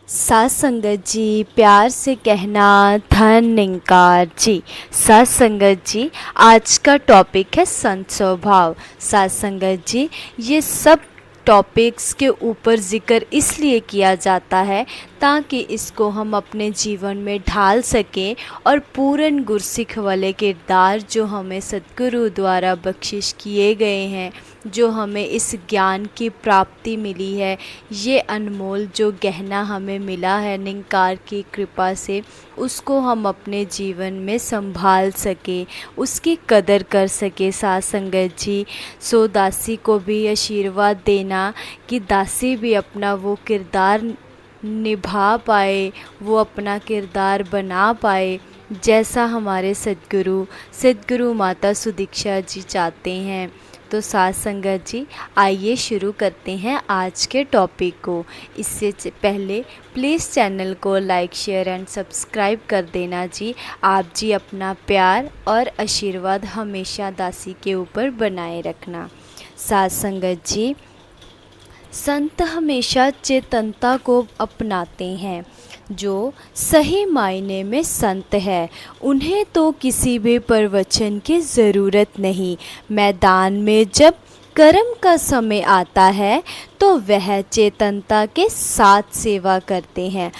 सात संगत जी, प्यार से कहना धन निंकार जी। सात संगत जी, आज का टॉपिक है संत स्वभाव। सात संगत जी, ये सब टॉपिक्स के ऊपर जिक्र इसलिए किया जाता है ताकि इसको हम अपने जीवन में ढाल सकें और पूर्ण गुरसिख वाले किरदार जो हमें सद्गुरु द्वारा बख्शिश किए गए हैं, जो हमें इस ज्ञान की प्राप्ति मिली है, ये अनमोल जो गहना हमें मिला है निंकार की कृपा से, उसको हम अपने जीवन में संभाल सके, उसकी कदर कर सके। साथ संगत जी, सो दासी को भी आशीर्वाद देना कि दासी भी अपना वो किरदार निभा पाए, वो अपना किरदार बना पाए जैसा हमारे सद्गुरु माता सुदीक्षा जी चाहते हैं। तो साथ संगत जी, आइए शुरू करते हैं आज के टॉपिक को। इससे पहले प्लीज़ चैनल को लाइक शेयर एंड सब्सक्राइब कर देना जी। आप जी अपना प्यार और आशीर्वाद हमेशा दासी के ऊपर बनाए रखना। साथ संगत जी, संत हमेशा चेतनता को अपनाते हैं। जो सही मायने में संत है, उन्हें तो किसी भी प्रवचन की ज़रूरत नहीं। मैदान में जब कर्म का समय आता है तो वह चेतनता के साथ सेवा करते हैं।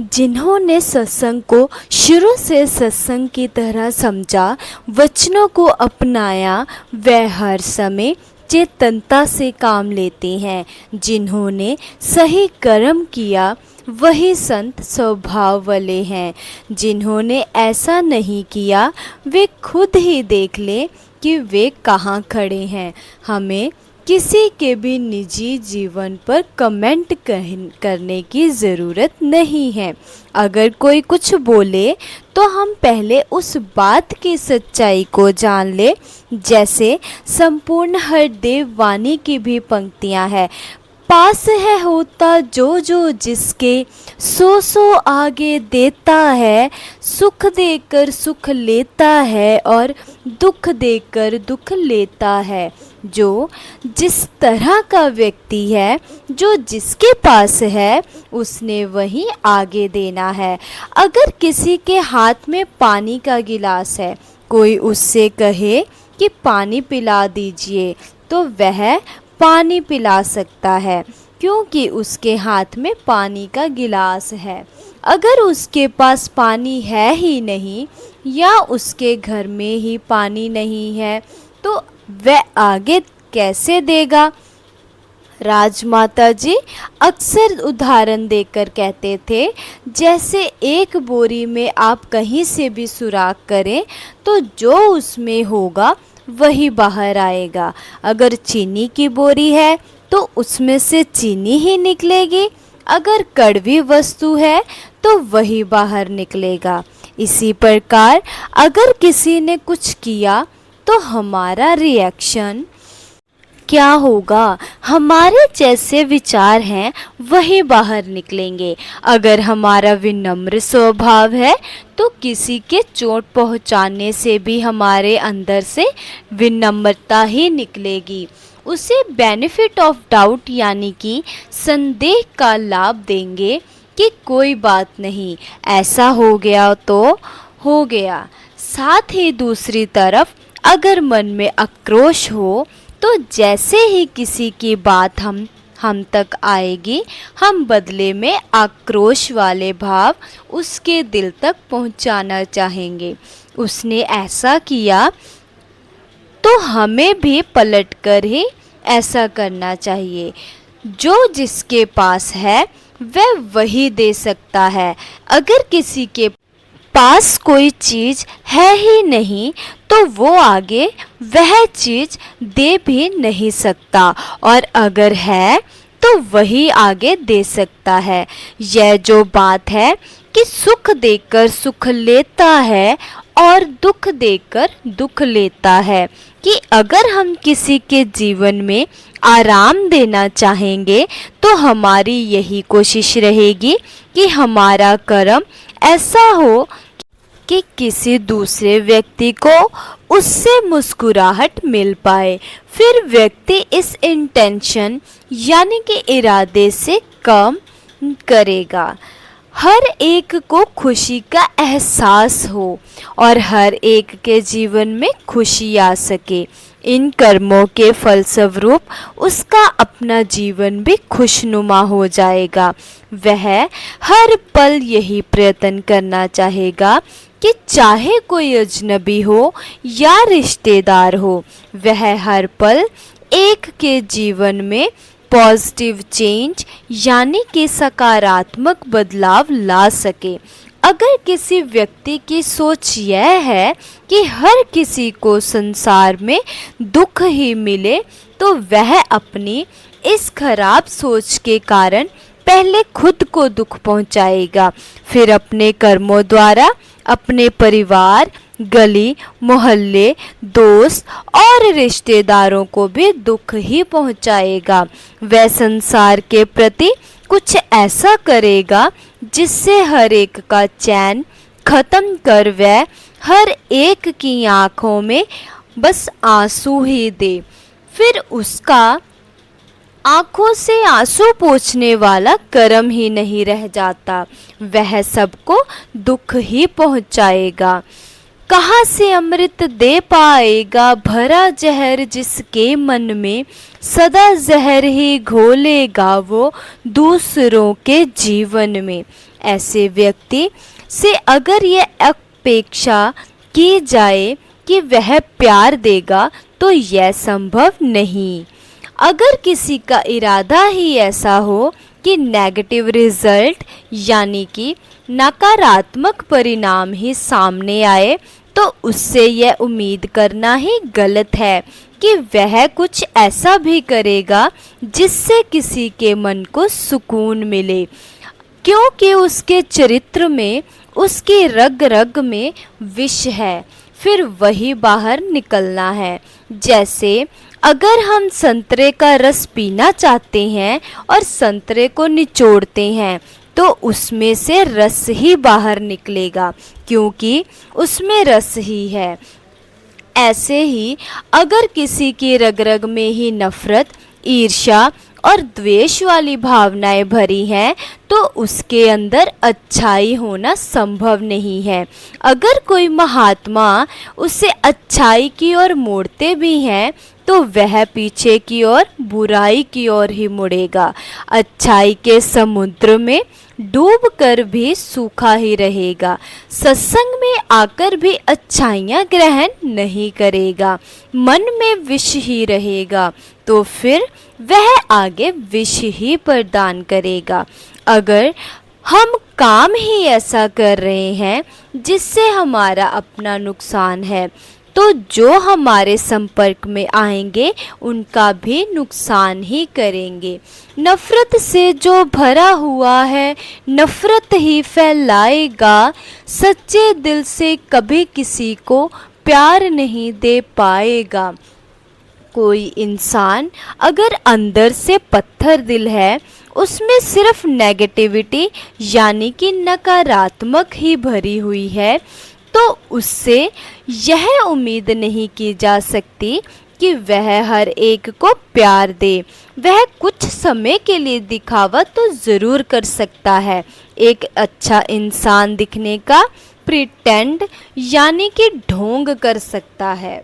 जिन्होंने सत्संग को शुरू से सत्संग की तरह समझा, वचनों को अपनाया, वह हर समय चेतनता से काम लेते हैं। जिन्होंने सही कर्म किया, वही संत स्वभाव वाले हैं। जिन्होंने ऐसा नहीं किया, वे खुद ही देख लें कि वे कहाँ खड़े हैं। हमें किसी के भी निजी जीवन पर कमेंट करने की ज़रूरत नहीं है। अगर कोई कुछ बोले तो हम पहले उस बात की सच्चाई को जान ले। जैसे संपूर्ण हरदेव वाणी की भी पंक्तियां हैं, पास है होता जो जो जिसके, सो सो आगे देता है, सुख देकर सुख लेता है और दुख देकर दुख लेता है। जो जिस तरह का व्यक्ति है, जो जिसके पास है, उसने वही आगे देना है। अगर किसी के हाथ में पानी का गिलास है, कोई उससे कहे कि पानी पिला दीजिए, तो वह पानी पिला सकता है, क्योंकि उसके हाथ में पानी का गिलास है। अगर उसके पास पानी है ही नहीं या उसके घर में ही पानी नहीं है, तो वह आगे कैसे देगा। राजमाता जी अक्सर उदाहरण देकर कहते थे, जैसे एक बोरी में आप कहीं से भी सुराख करें तो जो उसमें होगा वही बाहर आएगा। अगर चीनी की बोरी है तो उसमें से चीनी ही निकलेगी, अगर कड़वी वस्तु है तो वही बाहर निकलेगा। इसी प्रकार अगर किसी ने कुछ किया तो हमारा रिएक्शन क्या होगा, हमारे जैसे विचार हैं वही बाहर निकलेंगे। अगर हमारा विनम्र स्वभाव है तो किसी के चोट पहुंचाने से भी हमारे अंदर से विनम्रता ही निकलेगी। उसे बेनिफिट ऑफ डाउट यानी कि संदेह का लाभ देंगे कि कोई बात नहीं, ऐसा हो गया तो हो गया। साथ ही दूसरी तरफ अगर मन में आक्रोश हो तो जैसे ही किसी की बात हम तक आएगी, हम बदले में आक्रोश वाले भाव उसके दिल तक पहुंचाना चाहेंगे। उसने ऐसा किया तो हमें भी पलटकर ही ऐसा करना चाहिए। जो जिसके पास है वह वही दे सकता है। अगर किसी के पास कोई चीज़ है ही नहीं तो वो आगे वह चीज़ दे भी नहीं सकता, और अगर है तो वही आगे दे सकता है। यह जो बात है कि सुख देकर सुख लेता है और दुख देकर दुख लेता है, कि अगर हम किसी के जीवन में आराम देना चाहेंगे तो हमारी यही कोशिश रहेगी कि हमारा कर्म ऐसा हो कि किसी दूसरे व्यक्ति को उससे मुस्कुराहट मिल पाए। फिर व्यक्ति इस इंटेंशन यानी कि इरादे से कम करेगा। हर एक को खुशी का एहसास हो और हर एक के जीवन में खुशी आ सके। इन कर्मों के फलस्वरूप उसका अपना जीवन भी खुशनुमा हो जाएगा। वह हर पल यही प्रयत्न करना चाहेगा कि चाहे कोई अजनबी हो या रिश्तेदार हो, वह हर पल एक के जीवन में पॉजिटिव चेंज यानी कि सकारात्मक बदलाव ला सके। अगर किसी व्यक्ति की सोच यह है कि हर किसी को संसार में दुख ही मिले, तो वह अपनी इस खराब सोच के कारण पहले खुद को दुख पहुंचाएगा, फिर अपने कर्मों द्वारा अपने परिवार, गली मोहल्ले, दोस्त और रिश्तेदारों को भी दुख ही पहुंचाएगा। वह संसार के प्रति कुछ ऐसा करेगा जिससे हर एक का चैन खत्म कर वह हर एक की आंखों में बस आंसू ही दे। फिर उसका आंखों से आंसू पोंछने वाला कर्म ही नहीं रह जाता, वह सबको दुख ही पहुंचाएगा। कहाँ से अमृत दे पाएगा भरा जहर जिसके मन में, सदा जहर ही घोलेगा वो दूसरों के जीवन में। ऐसे व्यक्ति से अगर यह अपेक्षा की जाए कि वह प्यार देगा, तो यह संभव नहीं। अगर किसी का इरादा ही ऐसा हो कि नेगेटिव रिजल्ट यानी कि नकारात्मक परिणाम ही सामने आए, तो उससे यह उम्मीद करना ही गलत है कि वह कुछ ऐसा भी करेगा जिससे किसी के मन को सुकून मिले, क्योंकि उसके चरित्र में, उसकी रग रग में विष है, फिर वही बाहर निकलना है। जैसे अगर हम संतरे का रस पीना चाहते हैं और संतरे को निचोड़ते हैं, तो उसमें से रस ही बाहर निकलेगा, क्योंकि उसमें रस ही है। ऐसे ही अगर किसी की रग रग में ही नफरत, ईर्ष्या और द्वेष वाली भावनाएं भरी हैं, तो उसके अंदर अच्छाई होना संभव नहीं है। अगर कोई महात्मा उसे अच्छाई की ओर मोड़ते भी हैं, तो वह पीछे की ओर बुराई की ओर ही मुड़ेगा। अच्छाई के समुद्र में डूब कर भी सूखा ही रहेगा। सत्संग में आकर भी अच्छाइयाँ ग्रहण नहीं करेगा, मन में विष ही रहेगा, तो फिर वह आगे विष ही प्रदान करेगा। अगर हम काम ही ऐसा कर रहे हैं जिससे हमारा अपना नुकसान है, तो जो हमारे संपर्क में आएंगे उनका भी नुकसान ही करेंगे। नफरत से जो भरा हुआ है नफरत ही फैलाएगा, सच्चे दिल से कभी किसी को प्यार नहीं दे पाएगा। कोई इंसान अगर अंदर से पत्थर दिल है, उसमें सिर्फ नेगेटिविटी यानी कि नकारात्मक ही भरी हुई है, तो उससे यह उम्मीद नहीं की जा सकती कि वह हर एक को प्यार दे। वह कुछ समय के लिए दिखावा तो ज़रूर कर सकता है, एक अच्छा इंसान दिखने का प्रिटेंड यानी कि ढोंग कर सकता है,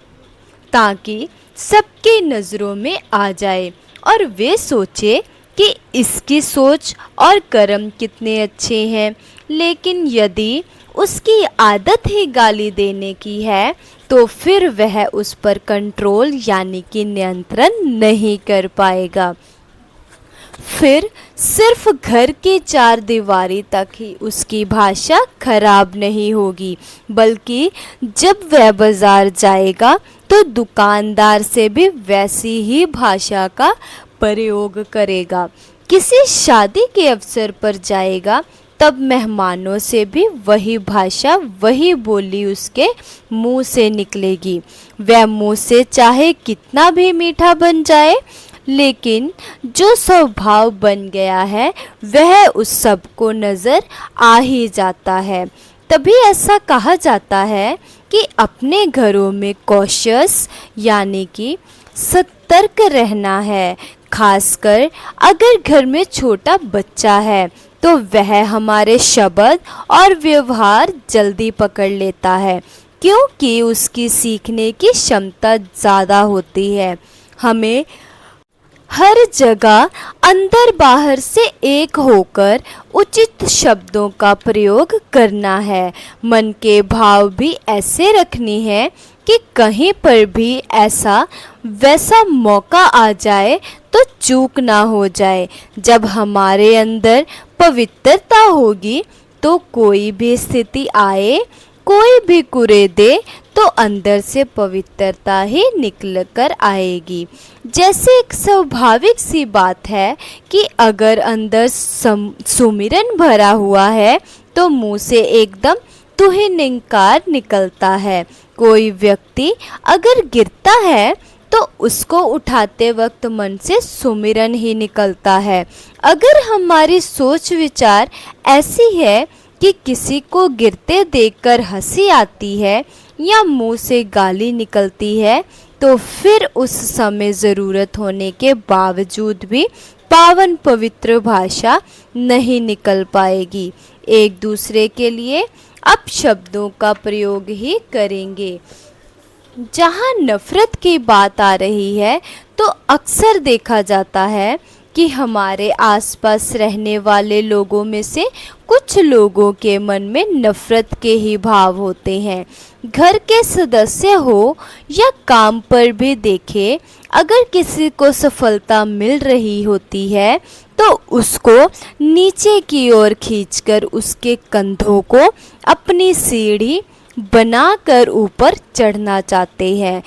ताकि सबकी नज़रों में आ जाए और वे सोचे कि इसकी सोच और कर्म कितने अच्छे हैं। लेकिन यदि उसकी आदत ही गाली देने की है, तो फिर वह उस पर कंट्रोल यानी कि नियंत्रण नहीं कर पाएगा। फिर सिर्फ घर की चार दीवारी तक ही उसकी भाषा खराब नहीं होगी, बल्कि जब वह बाजार जाएगा तो दुकानदार से भी वैसी ही भाषा का प्रयोग करेगा। किसी शादी के अवसर पर जाएगा, तब मेहमानों से भी वही भाषा, वही बोली उसके मुंह से निकलेगी। वह मुंह से चाहे कितना भी मीठा बन जाए, लेकिन जो स्वभाव बन गया है वह उस सब को नज़र आ ही जाता है। तभी ऐसा कहा जाता है कि अपने घरों में कॉशियस यानी कि सतर्क रहना है। खासकर अगर घर में छोटा बच्चा है, तो वह हमारे शब्द और व्यवहार जल्दी पकड़ लेता है, क्योंकि उसकी सीखने की क्षमता ज़्यादा होती है। हमें हर जगह अंदर बाहर से एक होकर उचित शब्दों का प्रयोग करना है। मन के भाव भी ऐसे रखनी है कि कहीं पर भी ऐसा वैसा मौका आ जाए तो चूक ना हो जाए। जब हमारे अंदर पवित्रता होगी तो कोई भी स्थिति आए, कोई भी कुरे दे, तो अंदर से पवित्रता ही निकल कर आएगी। जैसे एक स्वाभाविक सी बात है कि अगर अंदर सुमिरन भरा हुआ है तो मुंह से एकदम तुहिनिंकार निकलता है। कोई व्यक्ति अगर गिरता है तो उसको उठाते वक्त मन से सुमिरन ही निकलता है। अगर हमारी सोच विचार ऐसी है कि किसी को गिरते देखकर हंसी आती है या मुंह से गाली निकलती है, तो फिर उस समय ज़रूरत होने के बावजूद भी पावन पवित्र भाषा नहीं निकल पाएगी। एक दूसरे के लिए अपशब्दों का प्रयोग ही करेंगे। जहाँ नफ़रत की बात आ रही है तो अक्सर देखा जाता है कि हमारे आसपास रहने वाले लोगों में से कुछ लोगों के मन में नफ़रत के ही भाव होते हैं। घर के सदस्य हो या काम पर भी देखें, अगर किसी को सफलता मिल रही होती है तो उसको नीचे की ओर खींचकर उसके कंधों को अपनी सीढ़ी बनाकर ऊपर चढ़ना चाहते हैं।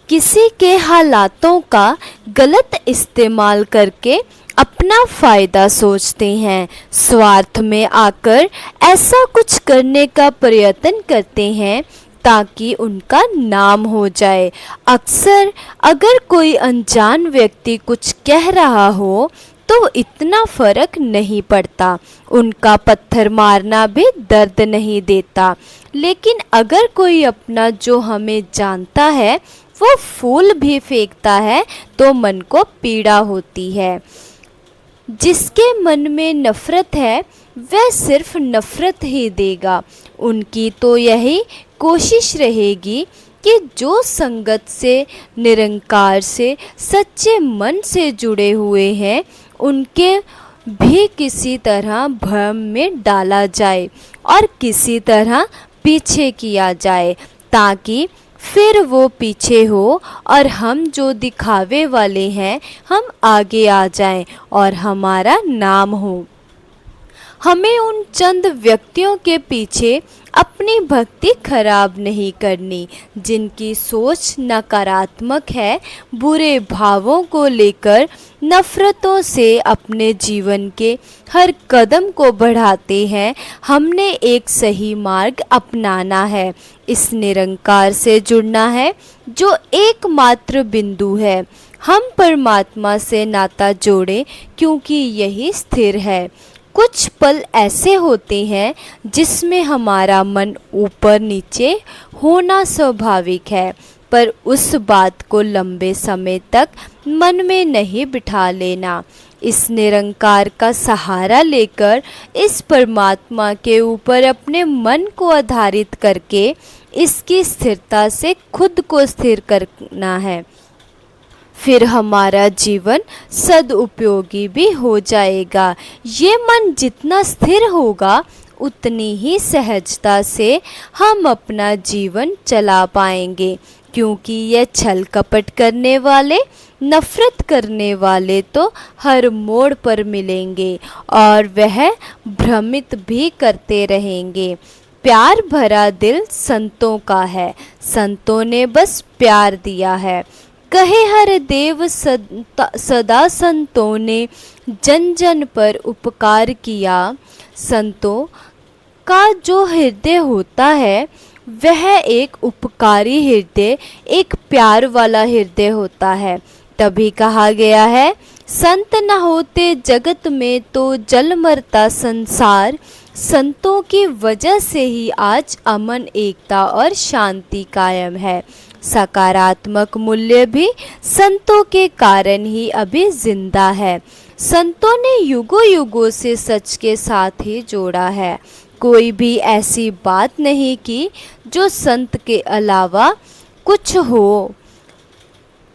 किसी के हालातों का गलत इस्तेमाल करके अपना फ़ायदा सोचते हैं। स्वार्थ में आकर ऐसा कुछ करने का प्रयत्न करते हैं ताकि उनका नाम हो जाए। अक्सर अगर कोई अनजान व्यक्ति कुछ कह रहा हो तो इतना फर्क नहीं पड़ता, उनका पत्थर मारना भी दर्द नहीं देता। लेकिन अगर कोई अपना जो हमें जानता है वो फूल भी फेंकता है तो मन को पीड़ा होती है। जिसके मन में नफ़रत है वह सिर्फ नफ़रत ही देगा। उनकी तो यही कोशिश रहेगी कि जो संगत से, निरंकार से, सच्चे मन से जुड़े हुए हैं उनके भी किसी तरह भ्रम में डाला जाए और किसी तरह पीछे किया जाए, ताकि फिर वो पीछे हो और हम जो दिखावे वाले हैं हम आगे आ जाएं और हमारा नाम हो। हमें उन चंद व्यक्तियों के पीछे अपनी भक्ति खराब नहीं करनी जिनकी सोच नकारात्मक है, बुरे भावों को लेकर नफ़रतों से अपने जीवन के हर कदम को बढ़ाते हैं। हमने एक सही मार्ग अपनाना है, इस निरंकार से जुड़ना है जो एकमात्र बिंदु है। हम परमात्मा से नाता जोड़ें क्योंकि यही स्थिर है। कुछ पल ऐसे होते हैं जिसमें हमारा मन ऊपर नीचे होना स्वाभाविक है, पर उस बात को लंबे समय तक मन में नहीं बिठा लेना। इस निरंकार का सहारा लेकर इस परमात्मा के ऊपर अपने मन को आधारित करके इसकी स्थिरता से खुद को स्थिर करना है। फिर हमारा जीवन सदुपयोगी भी हो जाएगा। ये मन जितना स्थिर होगा उतनी ही सहजता से हम अपना जीवन चला पाएंगे, क्योंकि यह छल कपट करने वाले, नफ़रत करने वाले तो हर मोड़ पर मिलेंगे और वह भ्रमित भी करते रहेंगे। प्यार भरा दिल संतों का है, संतों ने बस प्यार दिया है। कहे हर देव सदा संतों ने जन जन पर उपकार किया। संतों का जो हृदय होता है वह एक उपकारी हृदय, एक प्यार वाला हृदय होता है। तभी कहा गया है, संत न होते जगत में तो जल मरता संसार। संतों की वजह से ही आज अमन, एकता और शांति कायम है। सकारात्मक मूल्य भी संतों के कारण ही अभी जिंदा है। संतों ने युगों युगों से सच के साथ ही जोड़ा है। कोई भी ऐसी बात नहीं की जो संत के अलावा कुछ हो।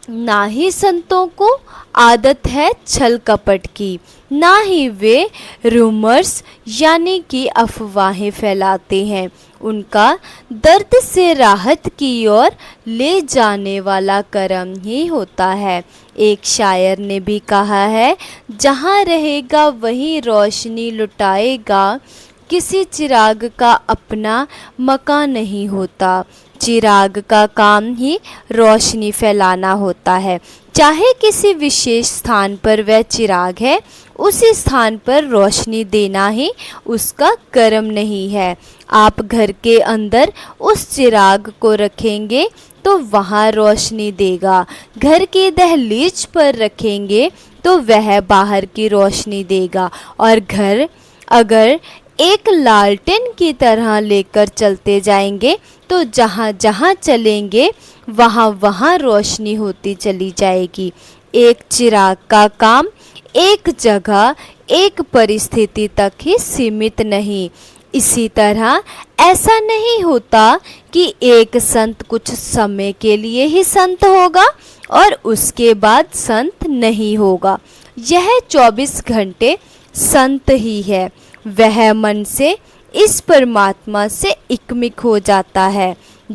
ना ही संतों को आदत है छल कपट की, ना ही वे रूमर्स यानी कि अफवाहें फैलाते हैं। उनका दर्द से राहत की ओर ले जाने वाला कर्म ही होता है। एक शायर ने भी कहा है, जहाँ रहेगा वहीं रोशनी लुटाएगा, किसी चिराग का अपना मकान नहीं होता। चिराग का काम ही रोशनी फैलाना होता है। चाहे किसी विशेष स्थान पर वह चिराग है, उसी स्थान पर रोशनी देना ही उसका कर्म नहीं है। आप घर के अंदर उस चिराग को रखेंगे तो वहाँ रोशनी देगा, घर की दहलीज पर रखेंगे तो वह बाहर की रोशनी देगा, और घर अगर एक लालटेन की तरह लेकर चलते जाएंगे तो जहाँ जहाँ चलेंगे वहाँ वहाँ रोशनी होती चली जाएगी। एक चिराग का काम एक जगह एक परिस्थिति तक ही सीमित नहीं। इसी तरह ऐसा नहीं होता कि एक संत कुछ समय के लिए ही संत होगा और उसके बाद संत नहीं होगा। यह 24 घंटे संत ही है। वह मन से इस परमात्मा से इकमिक हो जाता है।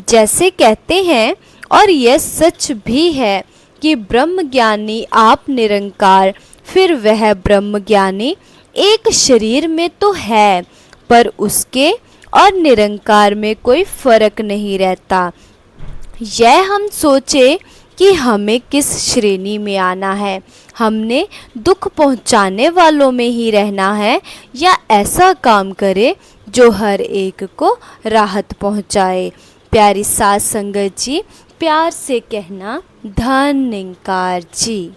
जैसे कहते हैं, और यह सच भी है, कि ब्रह्म ज्ञानी आप निरंकार, फिर वह ब्रह्म ज्ञानी एक शरीर में तो है, पर उसके और निरंकार में कोई फर्क नहीं रहता। यह हम सोचे कि हमें किस श्रेणी में आना है, हमने दुख पहुंचाने वालों में ही रहना है, या ऐसा काम करे जो हर एक को राहत पहुंचाए। प्यारी साथ संगत जी, प्यार से कहना धन निरंकार जी।